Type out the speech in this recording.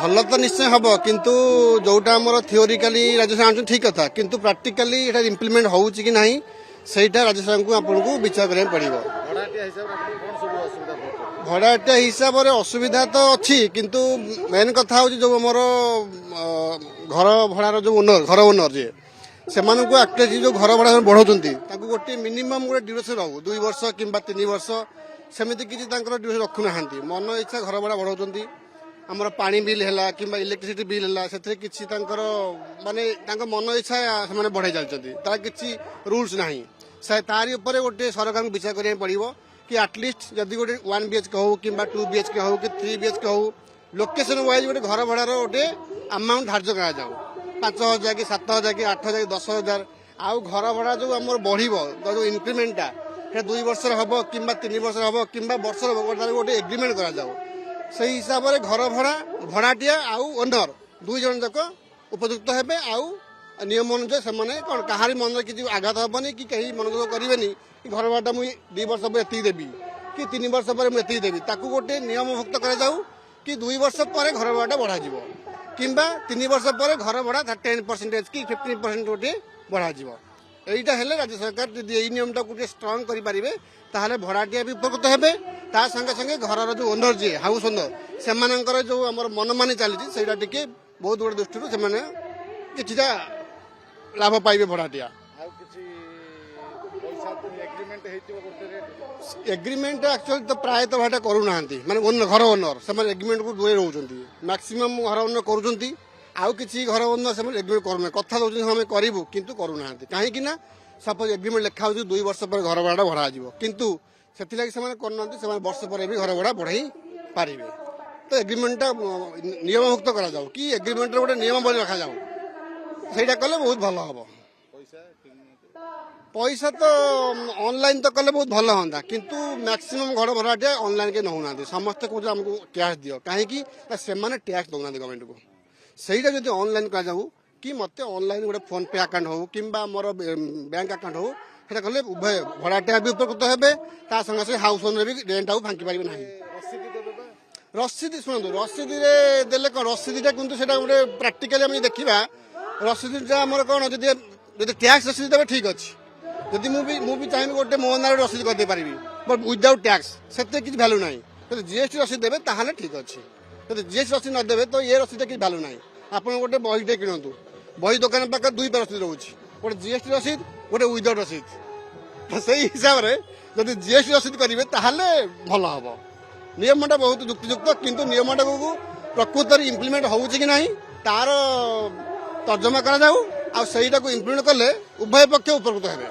ଭଲ ତ ନିଶ୍ଚୟ ହବ କିନ୍ତୁ ଯୋଉଟା ଆମର ଥିଓରିକାଲି ରାଜ୍ୟ ସରକାର ଆଣୁଛନ୍ତି ଠିକ କଥା କିନ୍ତୁ ପ୍ରାକ୍ଟିକାଲି ଏଟା ଇମ୍ପ୍ଲିମେଣ୍ଟ ହଉଛି କି ନାହିଁ ସେଇଟା ରାଜ୍ୟ ସରକାରଙ୍କୁ ଆପଣଙ୍କୁ ବିଚାର କରିବାକୁ ପଡିବ। ଭଡାଟିଆ ହିସାବରେ ଅସୁବିଧା ତ ଅଛି କିନ୍ତୁ ମେନ୍ କଥା ହଉଛି ଯୋଉ ଆମର ଘର ଭଡାର ଯୋଉ ଓନର ଘର ଓନର ଯିଏ ସେମାନଙ୍କୁ ଆକ୍ଚୁଆଲି ଯୋଉ ଘର ଭଡା ବଢାଉଛନ୍ତି ତାଙ୍କୁ ଗୋଟେ ମିନିମମ୍ ଗୋଟେ ଡ୍ୟୁରେସନ ରହୁ 2 ବର୍ଷ କିମ୍ବା 3 ବର୍ଷ ସେମିତି କିଛି ତାଙ୍କର ଡ୍ୟୁରେସନ ରଖୁନାହାନ୍ତି ମନ ଇଚ୍ଛା ଘର ଭଡା ବଢାଉଛନ୍ତି। ଆମର ପାଣି ବିଲ୍ ହେଲା କିମ୍ବା ଇଲେକ୍ଟ୍ରିସିଟି ବିଲ୍ ହେଲା ସେଥିରେ କିଛି ତାଙ୍କର ମାନେ ତାଙ୍କ ମନ ଇଚ୍ଛା ସେମାନେ ବଢାଇ ଚାଲିଛନ୍ତି ତାର କିଛି ରୁଲ୍ସ ନାହିଁ। ତାରି ଉପରେ ଗୋଟେ ସରକାରଙ୍କୁ ବିଚାର କରିବାକୁ ପଡିବ କି ଆଟଲିଷ୍ଟ ଯଦି ଗୋଟେ 1 BHK ହଉ କିମ୍ବା 2 BHK ହଉ କି 3 BHK ହଉ ଲୋକେସନ ୱାଇଜ ଗୋଟେ ଘର ଭଡାର ଗୋଟେ ଆମାଉଣ୍ଟ ଧାର୍ଯ୍ୟ କରାଯାଉ 5,000 କି 7,000 କି 8,000 କି 10,000 ଆଉ ଘର ଭଡା ଯୋଉ ଆମର ବଢିବ ଯୋଉ ଇନକ୍ରିମେଣ୍ଟଟା ସେଟା 2 ବର୍ଷର ହବ କିମ୍ବା 3 ବର୍ଷର ହବ କିମ୍ବା ବର୍ଷର ହବ ଗୋଟେ ଏଗ୍ରିମେଣ୍ଟ କରାଯାଉ ସେଇ ହିସାବରେ ଘର ଭଡାଟିଆ ଆଉ ଓନର 2 ଜଣ ଯାକ ଉପଯୁକ୍ତ ହେବେ ଆଉ ନିୟମ ଅନୁଯାୟୀ ସେମାନେ କ'ଣ କାହାରି ମନରେ କିଛି ଆଘାତ ହବନି କି କେହି ମନୋଯୋଗ କରିବେନି କି ଘର ଭଡାଟା ମୁଁ 2 ବର୍ଷ ପରେ ଏତିକି ଦେବି କି 3 ବର୍ଷ ପରେ ମୁଁ ଏତିକି ଦେବି ତାକୁ ଗୋଟେ ନିୟମଭୁକ୍ତ କରାଯାଉ କି 2 ବର୍ଷ ପରେ ଘର ଭଡାଟା ବଢାଯିବ କିମ୍ବା 3 ବର୍ଷ ପରେ ଘର ଭଡା 10% କି 15% ଗୋଟେ ବଢାଯିବ। এইটা ହେଲେ ରାଜ୍ୟ ସରକାର ଯଦି ଏଇ ନିୟମଟାକୁ ଟିକେ ଷ୍ଟ୍ରଙ୍ଗ କରିପାରିବେ ତାହେଲେ ଭଡାଟିଆ ବି ଉପକୃତ ହେବେ ତା ସାଙ୍ଗେ ସାଙ୍ଗେ ଘରର ଯୋଉ ଓନର ଯିଏ ହାଉସ ଓନର ସେମାନଙ୍କର ଯୋଉ ଆମର ମନମାନି ଚାଲିଛି ସେଇଟା ଟିକେ ବହୁତ ଗୁଡେ ଦୃଷ୍ଟିରୁ ସେମାନେ କିଛିଟା ଲାଭ ପାଇବେ ଭଡାଟିଆ। ଏଗ୍ରିମେଣ୍ଟ ଆକ୍ଚୁଆଲି ତ ପ୍ରାୟତଃ ଭାଇଟା କରୁନାହାନ୍ତି ମାନେ ଘର ଓନର ସେମାନେ ଏଗ୍ରିମେଣ୍ଟକୁ ଦୂରେଇ ରହୁଛନ୍ତି ମ୍ୟାକ୍ସିମମ୍ ଘର ଓନର କରୁଛନ୍ତି ଆଉ କିଛି ଘର ଓନର ସେମାନେ ଏଗ୍ରିମେଣ୍ଟ କରୁନାହାନ୍ତି କଥା ଦଉଛନ୍ତି ଆମେ କରିବୁ କିନ୍ତୁ କରୁନାହାନ୍ତି କାହିଁକି ନା ସପୋଜ ଏଗ୍ରିମେଣ୍ଟ ଲେଖା ହଉଛି 2 ବର୍ଷ ପରେ ଘର ଭଡା ବଢାଯିବ କିନ୍ତୁ ସେଥିଲାଗି ସେମାନେ କରୁନାହାନ୍ତି ସେମାନେ ବର୍ଷ ପରେ ବି ଘର ଭଡା ବଢାଇ ପାରିବେ ତ ଏଗ୍ରିମେଣ୍ଟଟା ନିୟମଭୁକ୍ତ କରାଯାଉ କି ଏଗ୍ରିମେଣ୍ଟରେ ଗୋଟେ ନିୟମାବଳୀ ରଖାଯାଉ ସେଇଟା କଲେ ବହୁତ ଭଲ ହବ। ପଇସା ତ ଅନଲାଇନ ତ କଲେ ବହୁତ ଭଲ ହୁଅନ୍ତା କିନ୍ତୁ ମ୍ୟାକ୍ସିମମ୍ ଘର ଭଡାଟିଆ ଅନଲାଇନ କେହି ନେଉନାହାନ୍ତି ସମସ୍ତେ କହୁଛନ୍ତି ଆମକୁ କ୍ୟାସ୍ ଦିଅ କାହିଁକି ନା ସେମାନେ ଟ୍ୟାକ୍ସ ଦଉନାହାନ୍ତି ଗଭର୍ଣ୍ଣମେଣ୍ଟକୁ ସେଇଟା ଯଦି ଅନଲାଇନ କରାଯାଉ କି ମତେ ଅନଲାଇନ ଗୋଟେ ଫୋନ ପେ ଆକାଉଣ୍ଟ ହଉ କିମ୍ବା ଆମର ବ୍ୟାଙ୍କ ଆକାଉଣ୍ଟ ହଉ ସେଟା କଲେ ଉଭୟ ଭଡାଟିଆ ବି ଉପକୃତ ହେବେ ତା ସଙ୍ଗେ ସଙ୍ଗେ ହାଉସ ଓନର ବି ରେଣ୍ଟ ଆଉ ଫାଙ୍କି ପାରିବେ ନାହିଁ। ରସିଦ ଶୁଣନ୍ତୁ ରସିଦରେ ଦେଲେ କ'ଣ ରସିଦଟା କିନ୍ତୁ ସେଟା ଗୋଟେ ପ୍ରାକ୍ଟିକାଲି ଆମେ ଦେଖିବା ରସିଦଟା ଆମର କ'ଣ ଯଦି ଟ୍ୟାକ୍ସ ରସିଦ ଦେବେ ଠିକ ଅଛି ଯଦି ମୁଁ ବି ଚାହିଁବି ଗୋଟେ ମୋ ନାଁରେ ରସିଦ କରିଦେଇ ପାରିବି ବଟ୍ ୱିଦାଉଟ୍ ଟ୍ୟାକ୍ସ ସେଥିରେ କିଛି ଭ୍ୟାଲୁ ନାହିଁ ଯଦି ଜିଏସଟି ରସିଦ ଦେବେ ତାହେଲେ ଠିକ ଅଛି ଯଦି ଜିଏସଟି ରସିଦ ନ ଦେବେ ତ ଏ ରସିଦ କିଛି ଭ୍ୟାଲୁ ନାହିଁ। ଆପଣ ଗୋଟେ ବହିଟେ କିଣନ୍ତୁ ବହି ଦୋକାନ ପାଖରେ 2ଟା ରସିଦ ରହୁଛି ଗୋଟେ ଜିଏସଟି ରସିଦ ଗୋଟେ ୱିଦାଉଟ୍ ରସିଦ ସେଇ ହିସାବରେ ଯଦି ଜିଏସଟି ରସିଦ କରିବେ ତାହେଲେ ଭଲ ହବ। ନିୟମଟା ବହୁତ ଯୁକ୍ତିଯୁକ୍ତ କିନ୍ତୁ ନିୟମଟାକୁ ପ୍ରକୃତରେ ଇମ୍ପ୍ଲିମେଣ୍ଟ ହଉଛି କି ନାହିଁ ତାର ତର୍ଜମା କରାଯାଉ ଆଉ ସେଇଟାକୁ ଇମ୍ପ୍ଲିମେଣ୍ଟ କଲେ ଉଭୟ ପକ୍ଷ ଉପକୃତ ହେବେ।